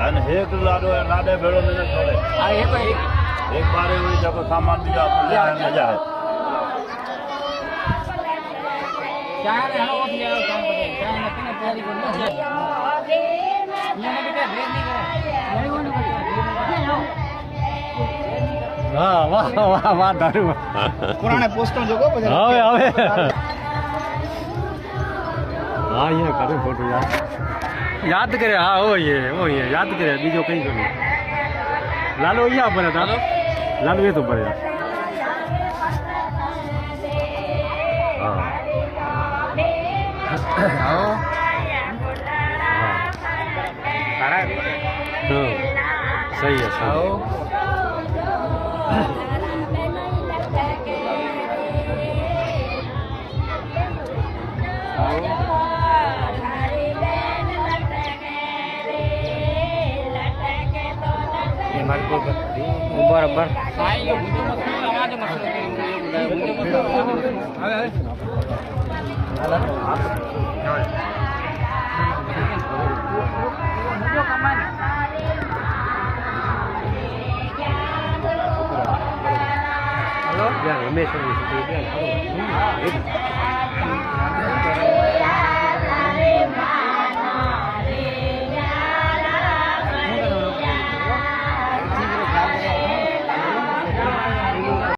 અને એક લાડો લાડે ભેળો મને છોડે આ એક એક બારે हुई जब सामान दिया मजा है ચાર હેલો ઓથી આવ કામ કરે ચાર નકીને તૈયારી કરી લે અહીંયા બેટા ભેદ નહીં કરે નહીં કોને વાહ વાહ વાહ વાહ દારૂ પુરાણે પોસ્ટર જોગો પછી હવે હા ये करे फोटो याद करे हाँ वो ये याद करे बीजो कहीं को नहीं लालो यहाँ पर था लालो ये तो पर આવો સારા सही है सही આવો ये मार को बराबर आयो मुझे मत आवाज मत मुझे मत હવે मुझे कमाने हेलो रमेश